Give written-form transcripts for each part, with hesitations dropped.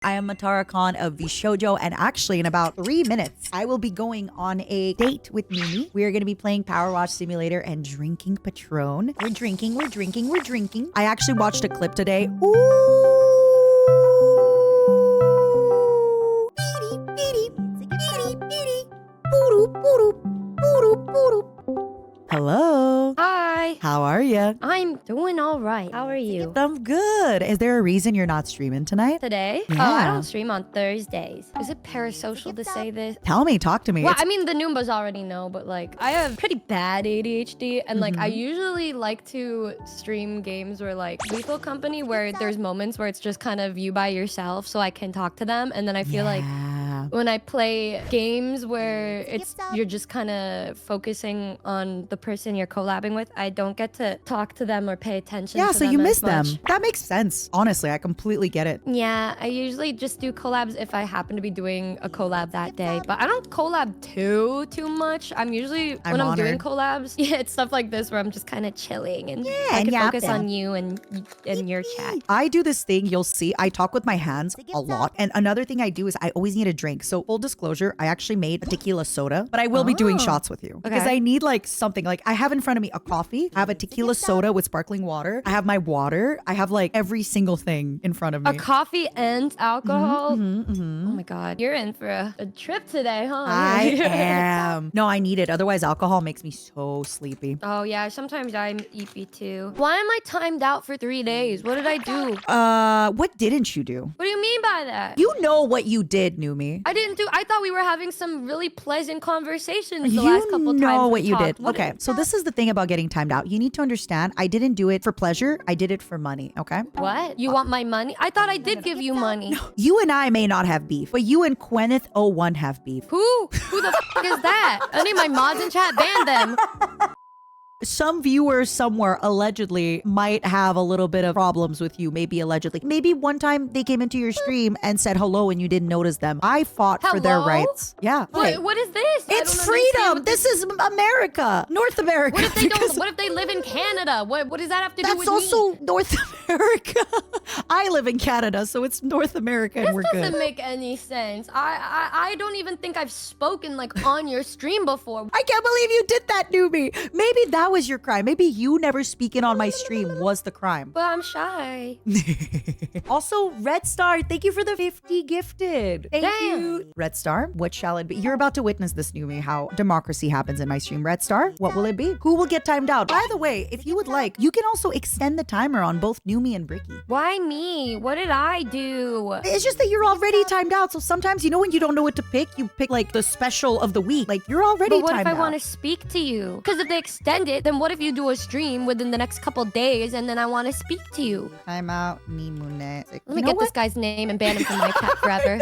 I am Matara Khan of VSHOJO, and actually in about 3 minutes, I will be going on a date with Numi. We are going to be playing Powerwash Simulator and drinking Patron. We're drinking. I actually watched a clip today. Hello. Hi. How are you? I'm doing all right. How are you? I'm good. Is there a reason you're not streaming tonight? Today? Yeah. Oh, I don't stream on Thursdays. Is it parasocial to say this? Tell me, talk to me. Well, I mean, the Noombas already know, but like, I have pretty bad ADHD, and like, I usually like to stream games where like Lethal Company, where there's moments where it's just kind of you by yourself, so I can talk to them, and then I feel like when I play games where you're just kind of focusing on the person you're collabing with, I don't get to talk to them or pay attention to them. Yeah, so you miss them. much. That makes sense. Honestly, I completely get it. Yeah, I usually just do collabs if I happen to be doing a collab that day. But I don't collab too much. I'm usually, when I'm doing collabs, yeah, it's stuff like this where I'm just kind of chilling and I can focus on you and your chat. I do this thing, you'll see, I talk with my hands a lot. And another thing I do is I always need a drink. So full disclosure, I actually made a tequila soda, but I will be doing shots with you. Because I need like something, like I have in front of me a coffee, I have a tequila soda with sparkling water, I have my water, I have like every single thing in front of me. A coffee and alcohol? Oh my god, you're in for a trip today, huh? I am. No, I need it. Otherwise, alcohol makes me so sleepy. Oh yeah, sometimes I'm EP too. Why am I timed out for 3 days? What did I do? What didn't you do? What do you mean by that? You know what you did, Numi. I thought we were having some really pleasant conversations the last couple times. You know what we you talked. did. Okay, so this is the thing about getting timed out. You need to understand, I didn't do it for pleasure. I did it for money, okay? What? You want my money? I thought I did give you money. You and I may not have beef, but you and Kenneth01 have beef. Who the f is that? Any of my mods in chat, ban them. Some viewers somewhere allegedly might have a little bit of problems with you, maybe allegedly. Maybe one time they came into your stream and said hello and you didn't notice them. I fought for their rights. Yeah. Okay. What is this? It's freedom. This is America. North America. What if they don't? What if they live in Canada? What does that have to do with me? That's also North America. I live in Canada, so it's North America and we're good. This doesn't make any sense. I don't even think I've spoken like on your stream before. I can't believe you did that, Numi. Maybe that was your crime. Maybe you never speaking on my stream was the crime. But I'm shy. Also, Red Star, thank you for the 50 gifted. Thank you. Red Star, what shall it be? You're about to witness this, Numi, how democracy happens in my stream. Red Star, what will it be? Who will get timed out? By the way, if you would like, you can also extend the timer on both Numi and Bricky. Why me? What did I do? It's just that you're already timed out. So sometimes, you know, when you don't know what to pick, you pick like the special of the week. Like you're already timed out. But what if I want to speak to you? Because if they extend it, then what if you do a stream within the next couple days and then I want to speak to you? Time out, Nimune. Let me get this guy's name and ban him from my chat forever.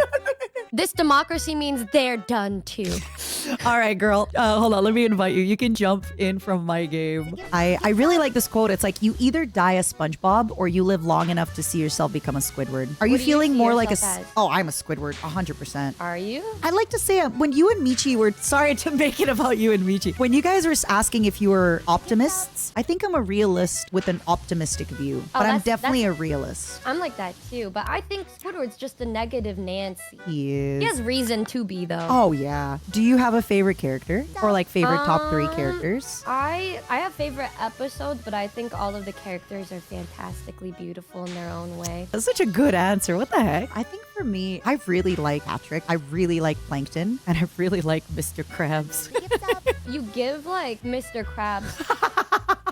This democracy means they're done too. All right, girl. Hold on. Let me invite you. You can jump in from my game. I really like this quote. It's like, you either die a SpongeBob or you live long enough to see yourself become a Squidward. Are you feeling more like a... Oh, I'm a Squidward. 100%. Are you? I'd like to say, when you and Michi were... Sorry to make it about you and Michi. When you guys were asking if you were optimists, I think I'm a realist with an optimistic view. But I'm definitely a realist. I'm like that too. But I think Squidward's just a negative Nancy. He is. He has reason to be, though. Oh, yeah. Do you have a favorite character? Or like favorite top 3 characters? I have favorite episodes, but I think all of the characters are fantastically beautiful in their own way. That's such a good answer. What the heck? I think for me, I really like Patrick. I really like Plankton. And I really like Mr. Krabs. You give like Mr. Krabs.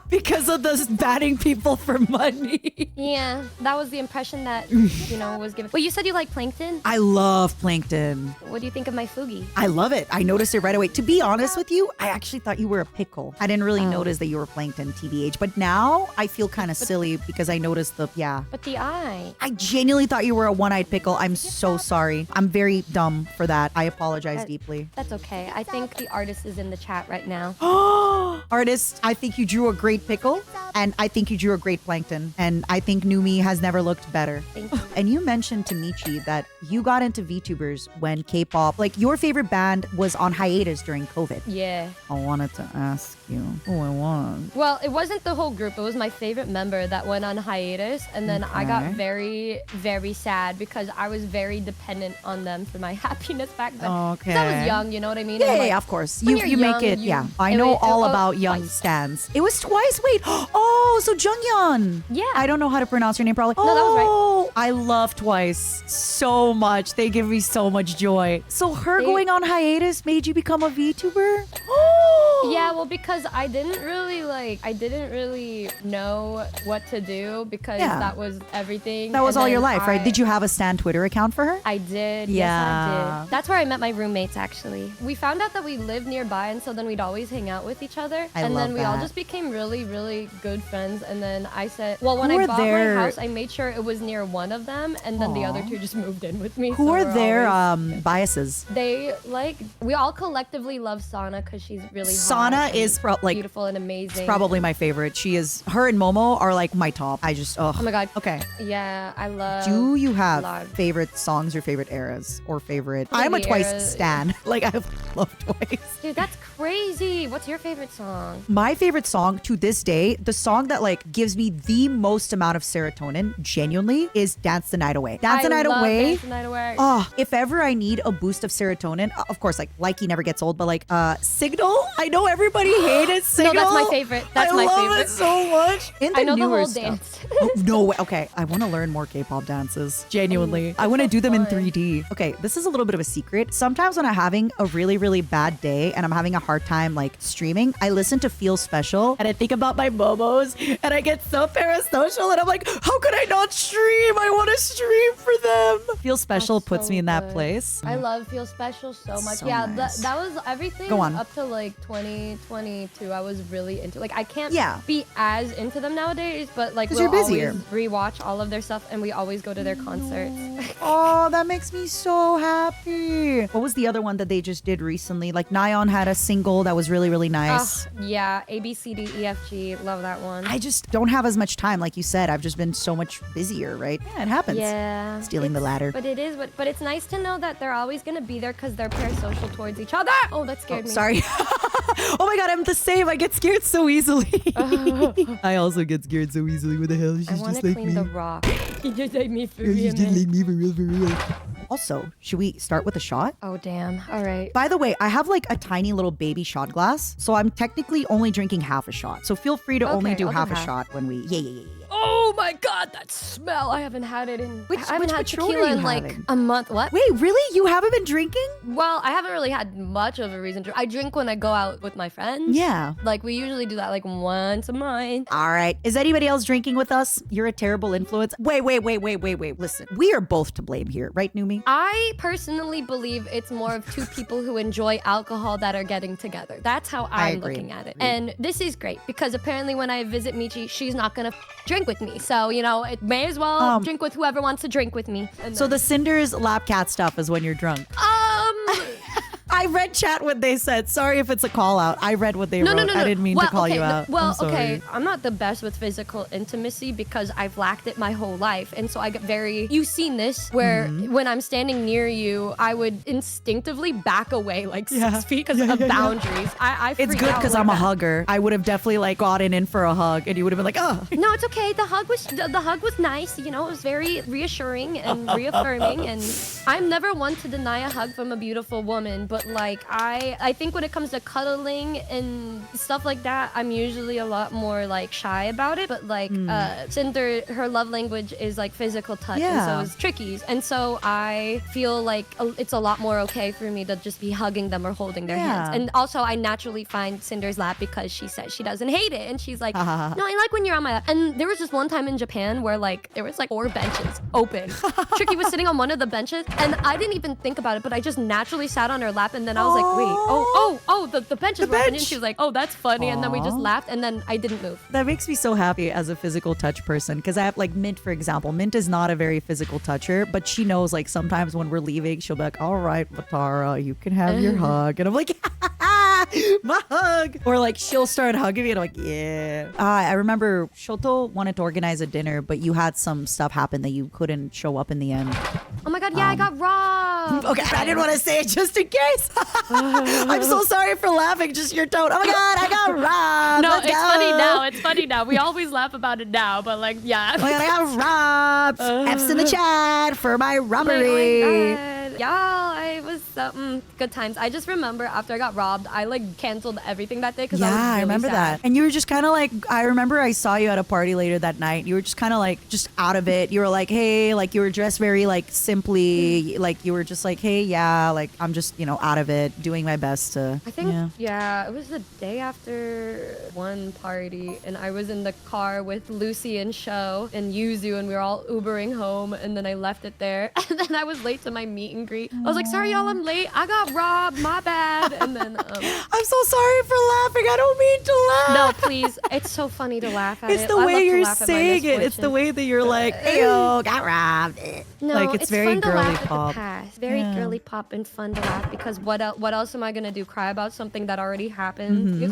Because of those batting people for money. Yeah, that was the impression that, you know, was given. Well, you said you like Plankton? I love Plankton. What do you think of my Fugi? I love it. I noticed it right away. To be honest with you, I actually thought you were a pickle. I didn't really notice that you were Plankton, TBH. But now I feel kind of silly because I noticed the, But the eye. I genuinely thought you were a one-eyed pickle. I'm so sorry. I'm very dumb for that. I apologize deeply. That's okay. I think the artist is in the chat right now. Artist, I think you drew a great pickle. And I think you drew a great plankton. And I think Numi has never looked better. Thank you. And you mentioned to Michi that you got into VTubers when K-pop, like your favorite band was on hiatus during COVID. Yeah. I wanted to ask you who it was. Well, it wasn't the whole group. It was my favorite member that went on hiatus. And then I got Okay. very, very sad because I was very dependent on them for my happiness back then. 'Cause Okay. I was young, you know what I mean? Yeah, And, yeah, like, yeah, of course. when You you're make young, it, you- yeah. I it know was- all oh, about young twice. stands. It was twice. Wait. Oh, so Jungyeon. Yeah. I don't know how to pronounce your name probably. No, that was right. Oh, I love Twice so much. They give me so much joy. So her going on hiatus made you become a VTuber? Oh. Yeah, well, because I didn't really know what to do because Yeah. that was everything. That was And all your then life, right? Did you have a Stan Twitter account for her? I did. Yeah. Yes, I did. That's where I met my roommates, actually. We found out that we lived nearby, and so then we'd always hang out with each other. I and love then we all that. just became really, really good friends. And then I said, well, when Who I are bought their- my house, I made sure it was near one of them, and then the other Aw. two just moved in with me. Who so are we're their always- biases? They we all collectively love Sana because she's really Sana hot and is beautiful and amazing. Probably my favorite. Her and Momo are like my top. Oh my god. Okay. Yeah, I love. Do you have lot. favorite songs or favorite eras or favorite? Maybe I'm a Twice eras. stan. Like I love Twice. Dude, that's crazy. What's your favorite song? My favorite song to this day, the song that like gives me the most amount of serotonin, genuinely, is "Dance the Night Away." "Dance the Night love Away." Dance the Night Away. Oh, if ever I need a boost of serotonin, of course, like Likey never gets old, but like Signal. I know everybody hated Signal. No, that's my favorite. That's I my love favorite. it so much. In the I know the newer whole stuff. dance. Oh, no way. Okay, I want to learn more K-pop dances. Genuinely, I want to do them in fun. 3D. Okay, this is a little bit of a secret. Sometimes when I'm having a really, really bad day and I'm having a hard time like streaming, I listen to Feel Special and I think about my momos and I get so parasocial and I'm like, how could I not stream? I want to stream for them. Feel Special That's puts so me in that good. place. I love Feel Special so much. So yeah, nice. that was everything Go on. up to like 2022. I was really into. Like, I can't Yeah. be as into them nowadays, but like 'Cause we'll you're busier. always rewatch all of their stuff, and we always go to their concerts. Oh, that makes me so happy. What was the other one that they just did recently? Like Nyon had a single that was really, really nice. Yeah, A B C D E F G. Love that one. I just don't have as much time. Like you said, I've just been so much busier, right? Yeah, it happens. Yeah. Stealing the ladder. But it is, but it's nice to know that they're always gonna be there because they're parasocial towards each other. Oh, that scared me. Sorry. Oh my god, I'm the same. I get scared so easily. I also get scared so easily. What the hell? She's I want just to like clean me. the rock. You just like me for She's just real. like me for real, for real. Also, should we start with a shot? Oh damn! All right. By the way, I have like a tiny little baby shot glass, so I'm technically only drinking half a shot. So feel free to only Okay, do I'll do half a half. shot when we. Yeah. Oh my god, that smell! I haven't had it in. Which I haven't had Patron are tequila you in like having? a month. What? Wait, really? You haven't been drinking? Well, I haven't really had much of a reason to. I drink when I go out with my friends. Yeah. Like we usually do that like once a month. All right. Is anybody else drinking with us? You're a terrible influence. Wait. Listen, we are both to blame here, right, Numi? I personally believe it's more of two people who enjoy alcohol that are getting together. That's how I'm agree. looking at it. And this is great because apparently when I visit Michi, she's not gonna drink with me. So, you know, it may as well drink with whoever wants to drink with me. And So the Cinders lap cat stuff is when you're drunk. I read chat what they said. Sorry if it's a call out. I read what they wrote. I didn't mean to call you out. Well, I'm sorry. okay, I'm not the best with physical intimacy because I've lacked it my whole life. And so I get very, you've seen this where Mm-hmm. when I'm standing near you, I would instinctively back away like 6 feet because of boundaries. I It's freak good out because like I'm a that. hugger. I would have definitely like gotten in for a hug and you would have been like, oh. No, it's okay. The hug was nice. You know, it was very reassuring and reaffirming. And I'm never one to deny a hug from a beautiful woman, but like I think when it comes to cuddling and stuff like that, I'm usually a lot more like shy about it. But like Cinder, her love language is like physical touch, and so Yeah. is Tricky's. And so I feel like it's a lot more okay for me to just be hugging them or holding their hands. Yeah. And also I naturally find Cinder's lap because she says she doesn't hate it, and she's like, no, I like when you're on my lap. And there was just one time in Japan where like there was like 4 benches open. Tricky was sitting on one of the benches, and I didn't even think about it, but I just naturally sat on her lap, and then I was like, wait, the benches were open, and she was like, oh, that's funny, and then we just Aw. laughed, and then I didn't move. That makes me so happy as a physical touch person because I have like Mint, for example. Mint is not a very physical toucher, but she knows like sometimes when we're leaving, she'll be like, all right, Matara, you can have your hug. And I'm like, My hug. Or like she'll start hugging me and I'm like, yeah. I remember Shoto wanted to organize a dinner, but you had some stuff happen that you couldn't show up in the end. Oh my god, yeah, I got robbed. Okay, I didn't want to say it just in case. I'm so sorry for laughing, just your tone. Oh my god, I got robbed. No, Let's it's go. funny now. It's funny now. We always laugh about it now, but like, yeah. Oh my god, I got robbed. F's in the chat for my robbery. Oh my god. Y'all, it was good times. I just remember after I got robbed, I like canceled everything that day because I was really I remember sad. that. And you were just kind of like, I remember I saw you at a party later that night. You were just kind of like, just out of it. You were like, hey, like you were dressed very like simply, like you were just like, hey, yeah, like I'm just, you know, out of it, doing my best to. I think, yeah, it was the day after one party, and I was in the car with Lucy and Sho and Yuzu, and we were all Ubering home, and then I left it there, and then I was late to my meet and greet. I was like, sorry, y'all, I'm late. I got robbed. My bad. And then, I'm so sorry for laughing. I don't mean to laugh. no, please. It's so funny to laugh at It's it. the I way love to you're laugh at my saying it. It's the misfortune. way that you're like, hey, yo, got robbed. No, like it's very fun to girly laugh pop. At the past. Very girly pop and fun to laugh because what else am I gonna do? Cry about something that already happened?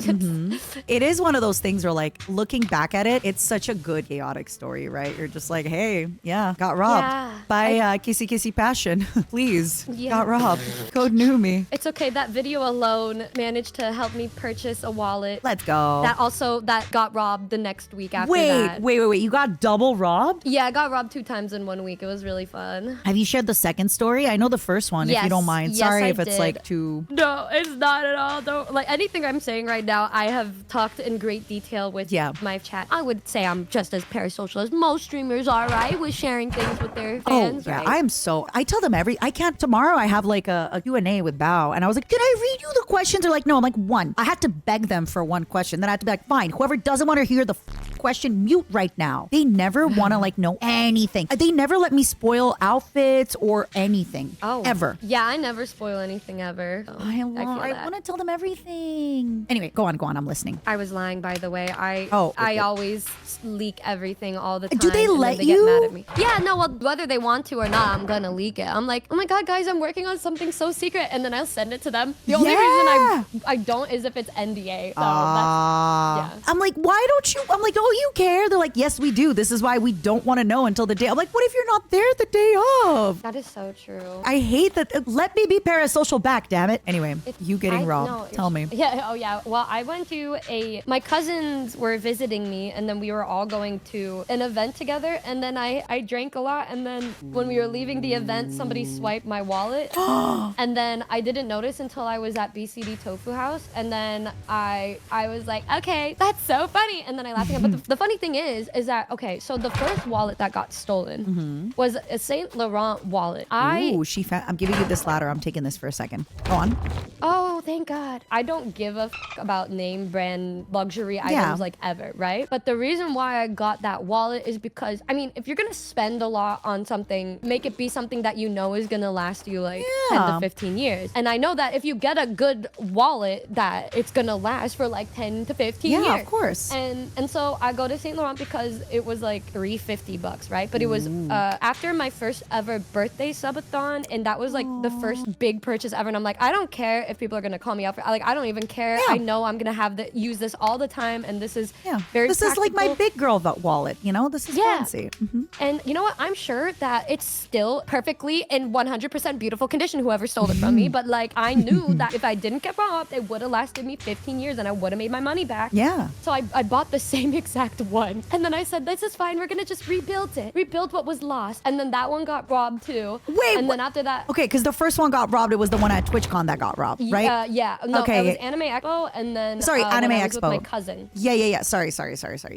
It is one of those things where like looking back at it, it's such a good chaotic story, right? You're just like, hey, yeah, got robbed Yeah, by Kissy Kissy Passion. Please, Yeah. got robbed. Code Numi. It's okay. That video alone managed to help me purchase a wallet. Let's go. That got robbed the next week after wait, that. wait. You got double robbed? Yeah, I got robbed 2 times in 1 week. It was really fun. Have you shared the second story? I know the first one, if you Yes. don't mind. Yes, Sorry I if it's did. like too. No, it's not at all. Don't like anything I'm saying right now. I have talked in great detail with my chat. I would say I'm just as parasocial as most streamers are, right? With sharing things with their fans. Oh, yeah. Right? I tell them I can't, tomorrow I have like a Q&A with Bao. And I was like, did I read you the questions? They're like, no. I'm like, one. I had to beg them for one question. Then I had to be like, fine. Whoever doesn't want to hear the question, mute right now. They never want to like know anything. They never let me spoil outfits or anything. Oh. Ever. Yeah, I never spoil anything ever. So I feel that. want to tell them everything. Anyway, go on. I'm listening. I was lying, by the way. I okay. always leak everything all the time. Do they and then let they you? Get mad at me. Yeah, no, well, whether they want to or not, I'm gonna leak it. I'm like, oh my god, guys, I'm working on something so secret, and then I'll send it to them. The only reason I don't is if it's NDA. So that's, yeah. I'm like, why don't you? I'm like, oh, you care? They're like, yes, we do. This is why we don't want to know until the day. I'm like, what if you're not there the day of? That is so true. I hate that. Let me be parasocial back, damn it. Anyway, you getting robbed. No, Tell me. Yeah, oh yeah. Well, I went to my cousins were visiting me, and then we were all going to an event together, and then I drank a lot, and then when we were leaving the event, somebody swiped my wallet, and then I didn't notice until I was at BCD Tofu House, and then I was like, okay, that's so funny, and then I laughed again. But the funny thing is that, okay, so the first wallet that got stolen was a Saint Laurent wallet. Ooh, I'm giving you this ladder. I'm taking this for a second. Go on. Oh, thank God. I don't give a about name brand luxury items like ever, right? But the reason why I got that wallet is because, I mean, if you're gonna spend a lot on something, make it be something that you know is gonna last you like 10 to 15 years. And I know that if you get a good wallet, that it's gonna last for like 10 to 15 years. Yeah, of course. And so I go to Saint Laurent because it was like $350, right? But it was after my first ever birthday subathon, and that was like the first big purchase ever. And I'm like, I don't care if people are gonna call me out for, like, I don't even care. I know I'm gonna have use this all the time, and this is very This is like my big girl wallet, you know? This is fancy. And you know what? I'm sure that it's still perfectly in 100% beautiful condition, whoever stole it from me. But like, I knew that if I didn't get robbed, it would have lasted me 15 years and I would have made my money back. Yeah. So I bought the same exact one. And then I said, this is fine. We're going to just rebuild it. Rebuild what was lost. And then that one got robbed too. Wait. And then after that. Okay, because the first one got robbed. It was the one at TwitchCon that got robbed, right? Yeah. No, okay. it was Anime Expo. And then Anime when I was Expo. with my cousin. Yeah. Sorry.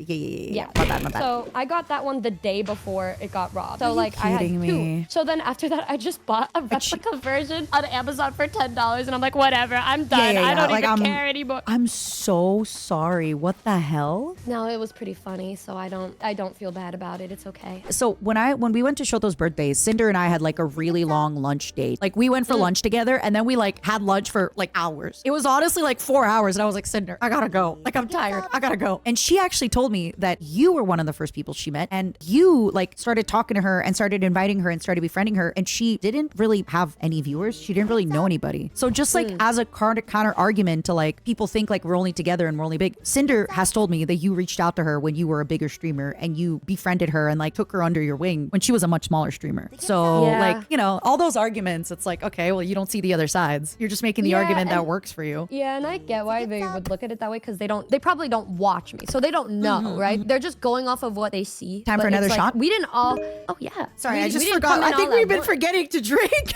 Yeah. My bad. So I got that one the day before it got robbed. So like I had kidding two. me? So then after that, I just bought a replica version on Amazon for $10, and I'm like, whatever, I'm done. Yeah. I don't Like, even care anymore. I'm so sorry. What the hell? No, it was pretty funny, so I don't feel bad about it. It's okay. So when we went to Shoto's birthdays, Cinder and I had like a really long lunch date. Like we went for lunch together, and then we like had lunch for like hours. It was honestly like 4 hours and I was like, Cinder, I gotta go. Like, I'm tired. I gotta go. And she actually told me that you were one of the first people she met and you like started talking to her and started inviting her and started befriending her. And she didn't really have any viewers. She didn't really know anybody. So just like as a counter argument to like people think like we're only together and we're only big. Cinder has told me that you reached out to her when you were a bigger streamer and you befriended her and like took her under your wing when she was a much smaller streamer. So like, you know, all those arguments, it's like, okay, well, you don't see the other sides. You're just making the argument that works for you. Yeah, and I get why they would look at it that way because they probably don't watch me. So they don't know, right? They're just going off of what they see. Time for another shot? We didn't all, oh yeah. Sorry, I just forgot. I think we've been forgetting to drink.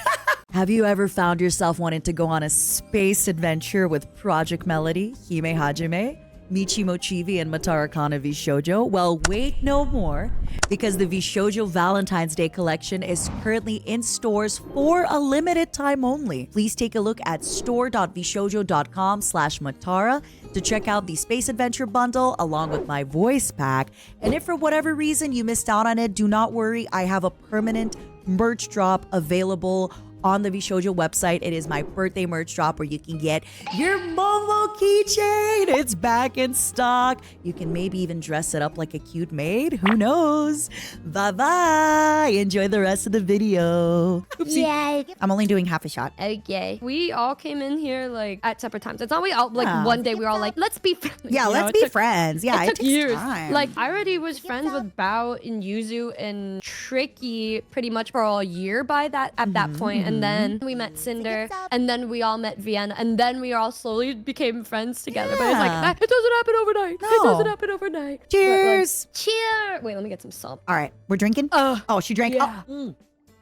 Have you ever found yourself wanting to go on a space adventure with Project Melody, Hime Hajime, Michi Mochivi, and Matara Kana VSHOJO? Well, wait no more, because the VSHOJO Valentine's Day collection is currently in stores for a limited time only. Please take a look at store.vshojo.com/Matara to check out the Space Adventure bundle along with my voice pack. And if for whatever reason you missed out on it, do not worry. I have a permanent merch drop available on the VSHOJO website. It is my birthday merch drop where you can get your MOMO keychain. It's back in stock. You can maybe even dress it up like a cute maid. Who knows? Bye-bye. Enjoy the rest of the video. Oopsie. Yay. I'm only doing half a shot. Okay. We all came in here like at separate times. It's not we all like one day we were all like, let's be friends. Yeah, let's be friends. Yeah, it took years. Time. Like I already was friends with Bao and Yuzu and Tricky pretty much for a year by that at that point. And then we met Cinder, and then we all met Vienna, and then we all slowly became friends together. But it's like, it doesn't happen overnight. No. It doesn't happen overnight. Cheers. Like, cheers. Wait, let me get some salt. All right, we're drinking? Oh, she drank? Yeah. Oh.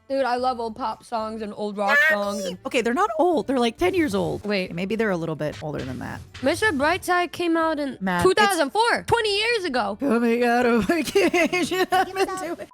Dude, I love old pop songs and old rock songs. And Okay, they're not old. They're like 10 years old. Wait. Maybe they're a little bit older than that. Mr. Brightside came out in Man, 2004, 20 years ago. Coming out of vacation. I've been doing.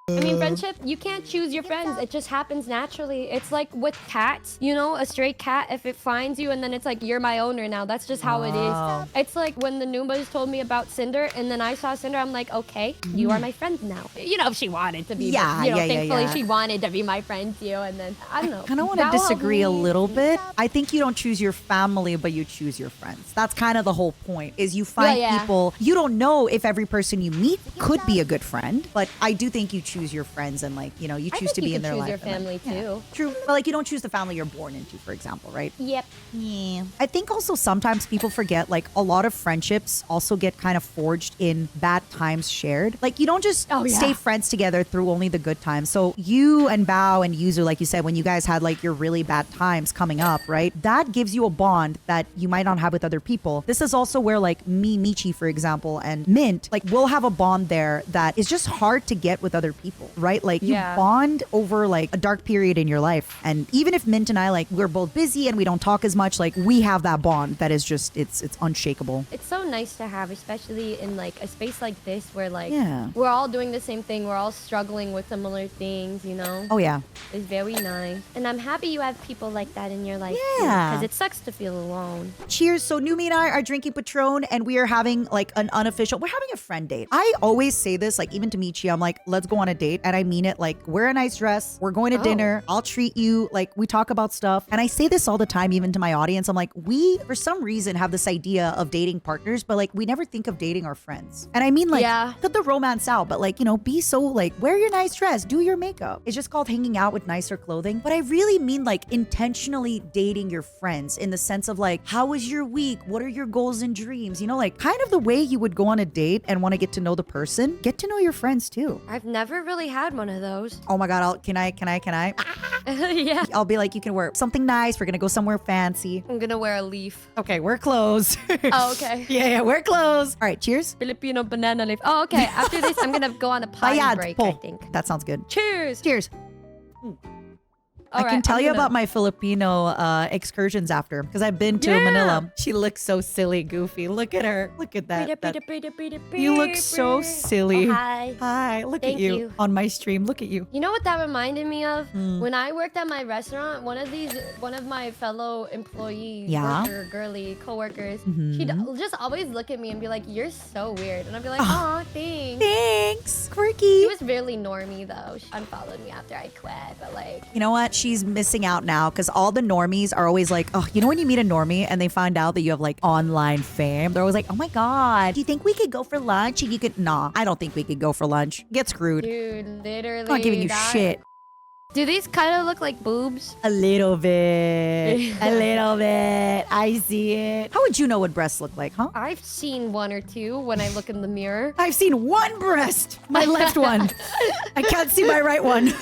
I mean, friendship, you can't choose your friends. It just happens naturally. It's like with cats, you know, a stray cat, if it finds you and then it's like, you're my owner now. That's just how it is. It's like when the Numbas told me about Cinder and then I saw Cinder, I'm like, okay, you are my friend now. You know, if she wanted to be, Yeah, you know, yeah, thankfully yeah. she wanted to be my friend too. And then, I don't know. I kind of want to disagree a little bit. I think you don't choose your family, but you choose your friends. That's kind of the whole point, is you find people, you don't know if every person you meet could be a good friend, but I do think you choose your friends and like, you know, you choose to be in their life. I think you choose your family too. True. But like you don't choose the family you're born into, for example, right? Yep. Yeah. I think also sometimes people forget like a lot of friendships also get kind of forged in bad times shared. Like you don't just stay friends together through only the good times. So you and Bao and Yuzu, like you said, when you guys had like your really bad times coming up, right? That gives you a bond that you might not have with other people. This is also where like me, Michi, for example, and Mint, like we'll have a bond there that is just hard to get with other people, right? Like you bond over like a dark period in your life. And even if Mint and I, like we're both busy and we don't talk as much, like we have that bond that is just, it's unshakable. It's so nice to have, especially in like a space like this where like we're all doing the same thing. We're all struggling with similar things, you know? Oh yeah. It's very nice. And I'm happy you have people like that in your life too, Yeah. because it sucks to feel alone. Cheers. So Numi and I are drinking Patron and we are having like an unofficial, we're having a friend date. I always say this, like even to Michi, I'm like, let's go on a date. And I mean it, like wear a nice dress. We're going to dinner. I'll treat you. Like we talk about stuff. And I say this all the time, even to my audience. I'm like, we, for some reason, have this idea of dating partners, but like we never think of dating our friends. And I mean like, cut the romance out, but like, you know, be so like, wear your nice dress, do your makeup. It's just called hanging out with nicer clothing. But I really mean like intentionally dating your friends in the sense of like, how was your week? What are your goals and dreams? You know, like kind of the way you would go on a date and want to get to know the person, get to know your friends too. I've never really had one of those. Oh my God, can I? Yeah. I'll be like, you can wear something nice. We're gonna go somewhere fancy. I'm gonna wear a leaf. Okay, wear clothes. Oh, okay. Yeah, wear clothes. All right, cheers. Filipino banana leaf. Oh, okay. After this, I'm gonna go on a potty break, I think. That sounds good. Cheers. Cheers. All I can tell you about my Filipino excursions after, because I've been to Manila. She looks so silly, goofy. Look at her. Look at that. You look so silly. Oh, hi. Hi. Look Thank at you you on my stream. Look at you. You know what that reminded me of? When I worked at my restaurant, one of my fellow employees, worker, girly, coworkers, she'd just always look at me and be like, "You're so weird," and I'd be like, "Oh, thanks." Thanks. Quirky. She was really normie though. She unfollowed me after I quit, but like, you know what? she's missing out now because all the normies are always like, oh, you know when you meet a normie and they find out that you have like online fame? They're always like, oh my God, do you think we could go for lunch? And you could, nah, I don't think we could go for lunch. Get screwed. Dude, literally. I'm not giving you shit. Do these kind of look like boobs? A little bit. A little bit. I see it. How would you know what breasts look like, huh? I've seen one or two when I look in the mirror. I've seen one breast. My left one. I can't see my right one.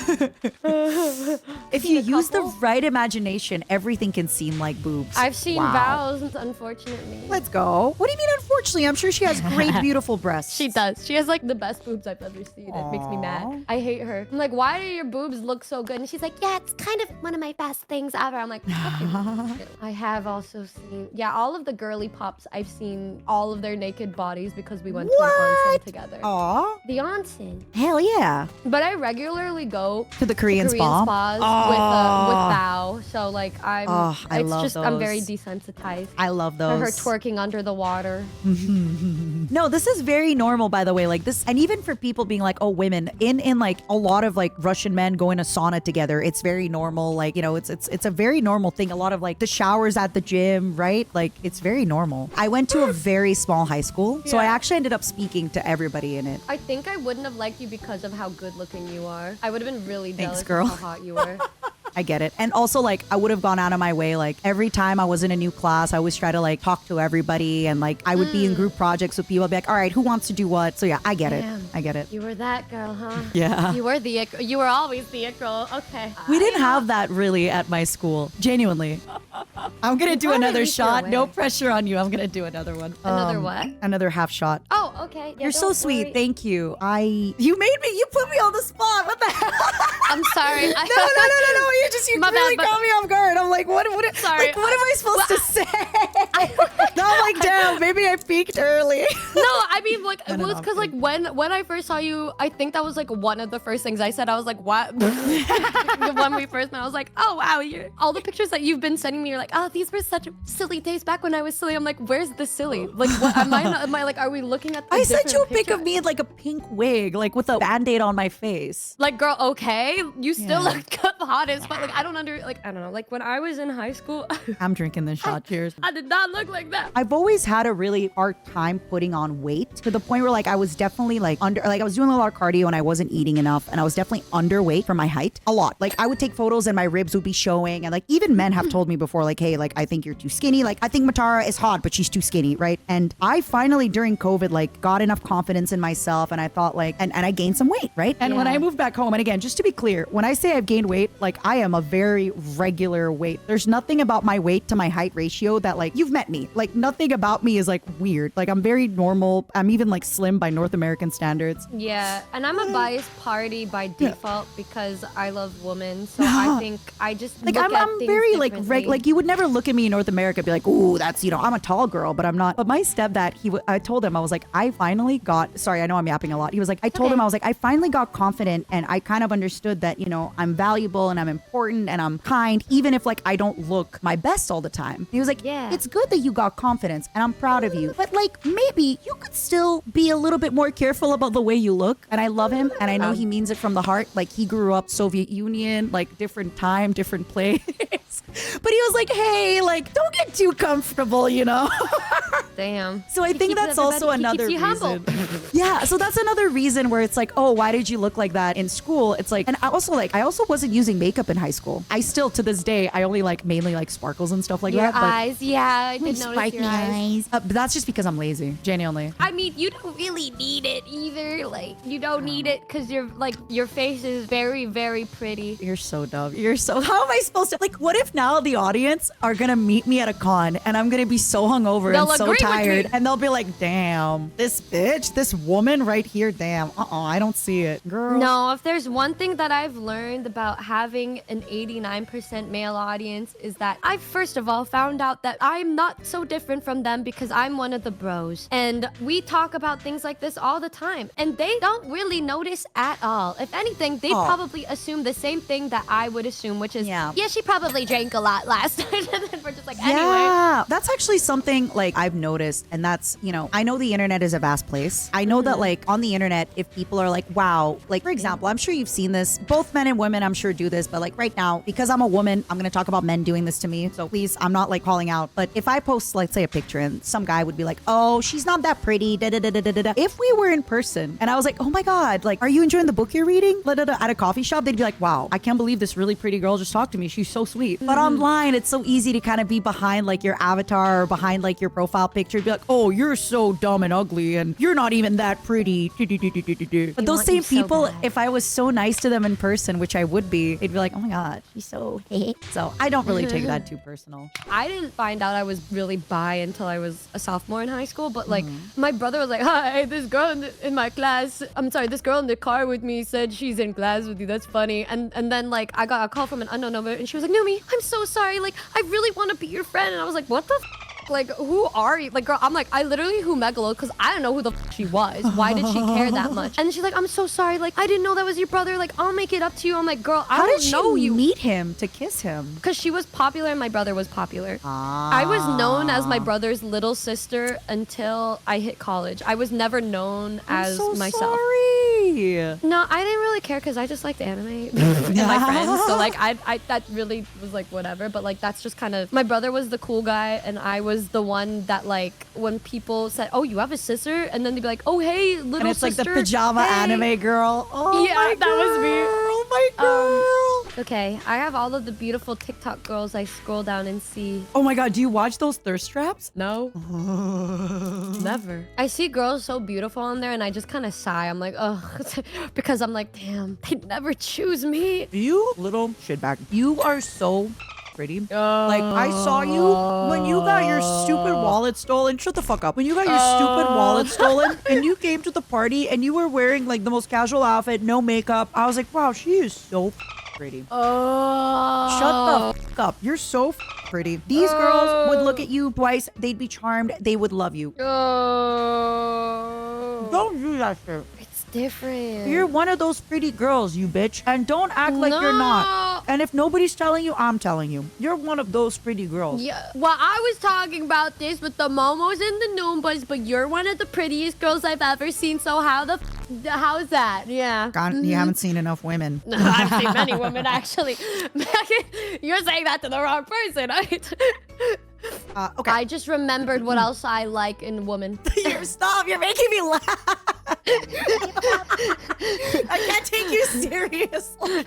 If you use the right imagination, everything can seem like boobs. I've seen Val's, unfortunately. Let's go. What do you mean, unfortunately? I'm sure she has great, beautiful breasts. She does. She has like the best boobs I've ever seen. It makes me mad. I hate her. I'm like, why do your boobs look so good? And she's like, yeah, it's kind of one of my best things ever. I'm like, okay. I have also seen, all of the girly pops, I've seen all of their naked bodies because we went to an onsen together. Aw. The onsen. Hell yeah. But I regularly go to the Korean spas with Bao. So like I love those. I'm very desensitized. I love those. For her twerking under the water. No, this is very normal, by the way. Like this, and even for people being like, oh, women in like a lot of like Russian men going to sauna together. It's very normal. Like, you know, it's a very normal thing. A lot of like the showers at the gym, right? Like it's very normal. I went to a very small high school, so I actually ended up speaking to everybody in it. I think I wouldn't have liked you because of how good looking you are. I would have been really jealous girl. of how hot you were. I get it. And also, like, I would have gone out of my way. Like, every time I was in a new class, I always try to, like, talk to everybody. And, like, I would be in group projects with people. I'd be like, all right, who wants to do what? So, yeah, I get it. I get it. You were that girl, huh? Yeah. You were always the it girl. Okay. We didn't have that really at my school. Genuinely. I'm going to do another shot. No pressure on you. I'm going to do another one. Another what? Another half shot. Oh, okay. Yeah, you're so sweet. Thank you. You put me on the spot. What the hell? I'm sorry. No. You really caught me off guard. I'm like, what am I supposed to say? No, I'm like, damn, maybe I peaked early. No, I mean, like, it was because, like, when I first saw you, I think that was, like, one of the first things I said. I was like, what? When we first met, I was like, oh, wow, all the pictures that you've been sending me, you're like, oh, these were such silly days back when I was silly. I'm like, where's the silly? Like, what, am I like, are we looking at the I sent you a pic of me in, like, a pink wig, like, with a Band-Aid on my face. Like, girl, okay, you still look the hottest, but, like, I don't know. Like, when I was in high school... I'm drinking this shot. Cheers. I did not look like that. I've always had a really hard time putting on weight to the point where, like, I was definitely, like, I was doing a lot of cardio and I wasn't eating enough and I was definitely underweight for my height. A lot. Like, I would take photos and my ribs would be showing and, like, even men have told me before, like, hey, like, I think you're too skinny. Like, I think Matara is hot, but she's too skinny, right? And I finally, during COVID, like, got enough confidence in myself and I thought, like, and I gained some weight, right? And when I moved back home, and again, just to be clear, when I say I've gained weight, like, I am a very regular weight. There's nothing about my weight to my height ratio that, like, you've met me. Like, nothing about me is, like, weird. Like, I'm very normal. I'm even, like, slim by North American standards. Yeah, and I'm a biased party by default because I love women. So I think I just like, look I'm at very, like, differently. like, you would never look at me in North America and be like, ooh, that's, you know, I'm a tall girl, but I'm not. But my stepdad, I told him, I was like, I finally got, sorry, I know I'm yapping a lot. He was like, I told him, I was like, I finally got confident and I kind of understood that, you know, I'm valuable and I'm important and I'm kind, even if, like, I don't look my best all the time. He was like, yeah, it's good that you got confidence and I'm proud of you, but, like, maybe you could still be a little bit more careful about the way you look. And I love him and I know he means it from the heart. Like, he grew up Soviet Union, like, different time, different place. But he was like, hey, like, don't get too comfortable, you know? Damn. So I think that's also another reason. Yeah, so that's another reason where it's like, oh, why did you look like that in school? It's like, and I also wasn't using makeup in high school. I still, to this day, I only like mainly like sparkles and stuff like your that. Your eyes, yeah, I did notice your eyes. But that's just because I'm lazy, genuinely. I mean, you don't really need it either. Like, you don't need it because your face is very, very pretty. You're so dumb. How am I supposed to, like, what if now the audience are gonna meet me at a con and I'm gonna be so hungover and so tired and they'll be like, damn, this bitch, this woman right here, damn, I don't see it, girl. No, if there's one thing that I've learned about having an 89% male audience is that I first of all found out that I'm not so different from them because I'm one of the bros and we talk about things like this all the time and they don't really notice at all. If anything, they probably assume the same thing that I would assume, which is, yeah, she probably drank a lot last night. And then we're just like, anyway. Yeah, that's actually something, like, I've noticed, and that's, you know, I know the internet is a vast place. I know that like on the internet, if people are like, wow, like for example, I'm sure you've seen this, both men and women, I'm sure do this, but like right now, because I'm a woman, I'm going to talk about men doing this to me. So please, I'm not like calling out, but if I post, let's say a picture and some guy would be like, oh, she's not that pretty. Da, da, da, da, da, da. If we were in person and I was like, oh my God, like, are you enjoying the book you're reading? Da, da, da, at a coffee shop, they'd be like, wow, I can't believe this really pretty girl just talked to me. She's so sweet. But online, it's so easy to kind of be behind like your avatar or behind like your profile picture. Be like, oh, you're so dumb and ugly and you're not even that pretty. But those same people, if I was so nice to them in person, which I would be, they'd be like, oh my God, she's so so I don't really take that too personal. I didn't find out I was really bi until I was a sophomore in high school, but like my brother was like, hi, this girl in my class, I'm sorry, this girl in the car with me said she's in class with you. That's funny. And then like I got a call from an unknown number and she was like, Numi, I'm so sorry. Like I really want to be your friend. And I was like, what the like, who are you? Like, girl, I'm like, I literally who Megalo because I don't know who the she was. Why did she care that much? And she's like, I'm so sorry. Like, I didn't know that was your brother. Like, I'll make it up to you. I'm like, girl, I don't know you. Meet him to kiss him? Because she was popular and my brother was popular. I was known as my brother's little sister until I hit college. I was never known as myself. Sorry. No, I didn't really care because I just liked anime and my friends. So like, I that really was like whatever. But like, that's just kind of, my brother was the cool guy and I was the one that like when people said, oh, you have a sister, and then they'd be like, oh, hey, little sister. And it's like the pajama anime girl. Oh yeah, my that was me. Oh my girl. Okay, I have all of the beautiful TikTok girls I scroll down and see. Oh my God, do you watch those thirst traps? No. Never. I see girls so beautiful on there and I just kind of sigh. I'm like, ugh, because I'm like, damn, they never choose me. You little shitbag. You are so pretty. Like, I saw you when you got your stupid wallet stolen. Shut the fuck up. When you got your stupid wallet stolen and you came to the party and you were wearing like the most casual outfit, no makeup. I was like, wow, she is so pretty. Shut the fuck up. You're so pretty. These girls would look at you twice. They'd be charmed. They would love you. Don't do that shit. Different. You're one of those pretty girls, you bitch. And don't act like you're not. And if nobody's telling you, I'm telling you. You're one of those pretty girls. Yeah. Well, I was talking about this with the momos and the Noombas, but you're one of the prettiest girls I've ever seen. So how's that? Yeah. God, you haven't seen enough women. I've seen many women, actually. You're saying that to the wrong person. Okay. I just remembered what else I like in women. Stop. You're making me laugh. I can't take you seriously.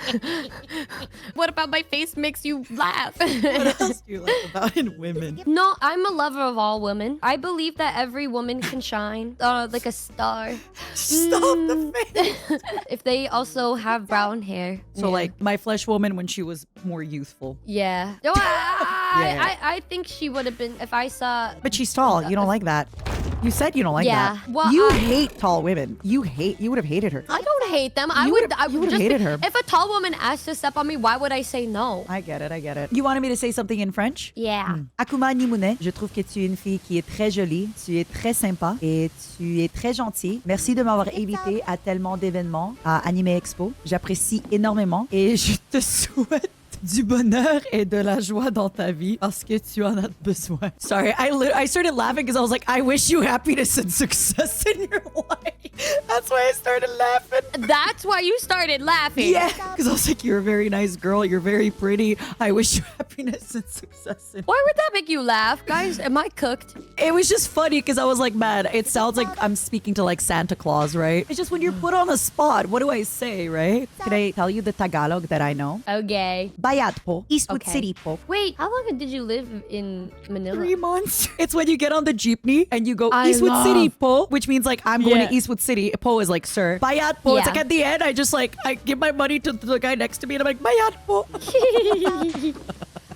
What about my face makes you laugh? What else do you like about in women? No, I'm a lover of all women. I believe that every woman can shine like a star. Stop the face. If they also have brown hair. So like my flesh woman when she was more youthful. Yeah. No, I think she would have been if I saw. But she's tall. You don't like that. You said you don't like that. Well, you hate tall women. You would have hated her. I don't hate them. You would have hated her. If a tall woman asked to step on me, why would I say no? I get it. You wanted me to say something in French? Yeah. Akuma Nimune, je trouve que tu es une fille qui est très jolie, tu es très sympa et tu es très gentille. Merci de m'avoir invité à tellement d'événements à Anime Expo. J'apprécie énormément et je te souhaite du bonheur et de la joie dans ta vie parce que tu en as besoin. Sorry, I started laughing because I was like, I wish you happiness and success in your life. That's why I started laughing. That's why you started laughing? Yeah, because I was like, you're a very nice girl. You're very pretty. I wish you happiness and success. Why would that make you laugh? Guys, am I cooked? It was just funny because I was like, man, it sounds like I'm speaking to like Santa Claus, right? It's just when you're put on the spot, what do I say, right? Can I tell you the Tagalog that I know? Okay. Bayad po. Eastwood City po. Wait, how long did you live in Manila? 3 months. It's when you get on the jeepney and you go Eastwood City po, which means like I'm going to Eastwood City. Po is like sir. Bayad po. It's like at the end, I just like, I give my money to the guy next to me and I'm like, bayad po.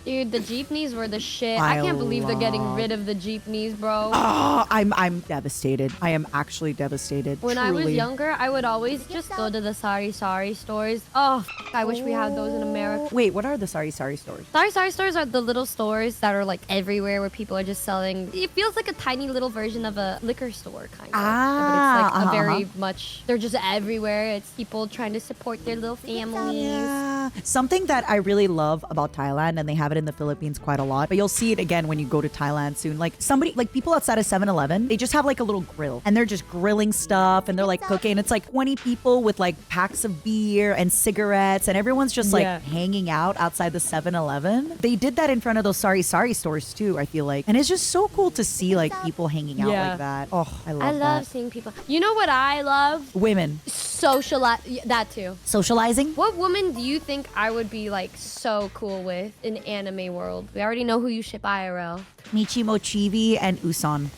Dude, the jeepneys were the shit. I can't believe they're getting rid of the jeepneys, bro. Oh, I'm devastated. I am actually devastated. When I was younger, I would always just go to the sari stores. Oh, I wish we had those in America. Wait, what are the sari stores? Sari stores are the little stores that are like everywhere where people are just selling. It feels like a tiny little version of a liquor store, kind of. But it's like a very much, they're just everywhere. It's people trying to support their little families. Yeah. Something that I really love about Thailand, and they have it in the Philippines quite a lot, but you'll see it again when you go to Thailand soon. Like somebody, like people outside of 7-Eleven, they just have like a little grill and they're just grilling stuff and they're like cooking. It's like 20 people with like packs of beer and cigarettes and everyone's just like hanging out outside the 7-Eleven. They did that in front of those Sari Sari stores too, I feel like. And it's just so cool to see like people hanging out like that. Oh, I love that. Seeing people. You know what I love? Women. That too. Socializing? What woman do you think I would be like so cool with in anime world? We already know who you ship IRL. Michimo Chibi and Uson.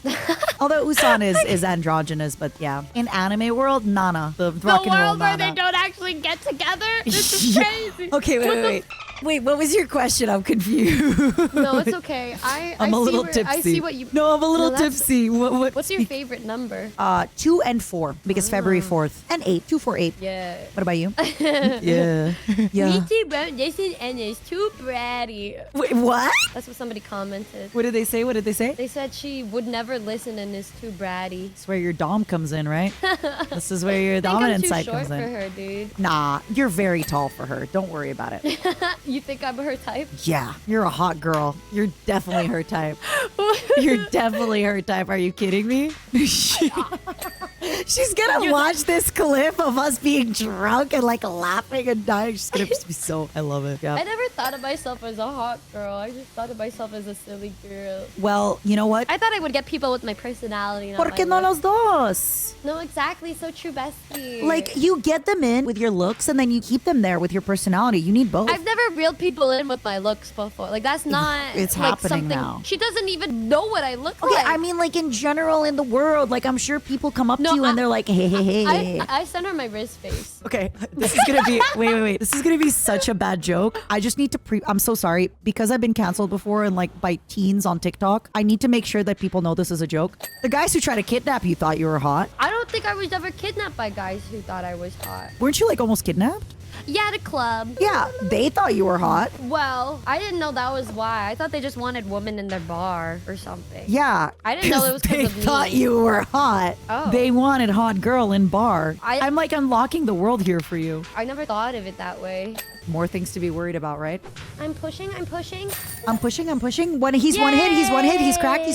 Although Uson is androgynous, but yeah. In anime world, Nana. The rock and roll world where Nana. they don't actually get together? This is crazy. Okay, wait. Wait, what was your question? I'm confused. No, it's okay. I'm a little tipsy. I see what you... No, I'm a little tipsy. What's your favorite number? 2 and 4, because February 4th. And 8. 2, 4, 8. Yeah. What about you? Yeah. Me too, but listen, and it's too bratty. Wait, what? That's what somebody commented. What did they say? What did they say? They said she would never listen and is too bratty. That's where your dom comes in, right? This is where your dominant side comes in. I'm too short for her, dude. Nah, you're very tall for her. Don't worry about it. You think I'm her type? Yeah, you're a hot girl. You're definitely her type. You're definitely her type. Are you kidding me? She's gonna watch this clip of us being drunk and like laughing and dying. She's gonna be so... I love it. Yeah. I never thought of myself as a hot girl. I just thought of myself as a silly girl. Well, you know what? I thought I would get people with my personality. ¿Por qué no los dos? No, exactly. So true, bestie. Like, you get them in with your looks and then you keep them there with your personality. You need both. I've never reeled people in with my looks before. Like, that's not... It's like happening something, now. She doesn't even know what I look Okay, like. I mean, like, in general, in the world, like, I'm sure people come up to you and they're like, hey. I send her my wrist face. Okay, this is gonna be... wait. This is gonna be such a bad joke. I just need to I'm so sorry. Because I've been canceled before and, like, by teens on TikTok, I need to make sure that people know this is a joke. The guys who try to kidnap you thought you were hot. I don't think I was ever kidnapped by guys who thought I was hot. Weren't you, like, almost kidnapped? Yeah, at a club. Yeah, they thought you were hot. Well, I didn't know that was why. I thought they just wanted women in their bar or something. Yeah. I didn't know it was because of me. They thought you were hot. Oh. They wanted hot girl in bar. I'm like unlocking the world here for you. I never thought of it that way. More things to be worried about, right? I'm pushing. I'm pushing. He's one hit. He's cracked.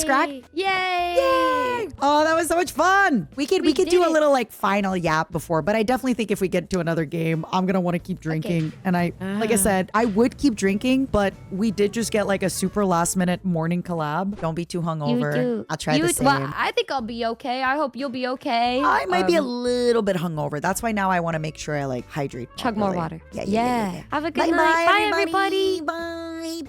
Yay! Oh, that was so much fun. We could do a little like final yap before, but I definitely think if we get to another game, I'm gonna want to keep drinking. Okay. And like I said, I would keep drinking, but we did just get like a super last minute morning collab. Don't be too hungover. I'll try the same. Well, I think I'll be okay. I hope you'll be okay. I might be a little bit hungover. That's why now I want to make sure I like hydrate. Chug more water. Yeah. Have a good night. Bye, everybody. Bye.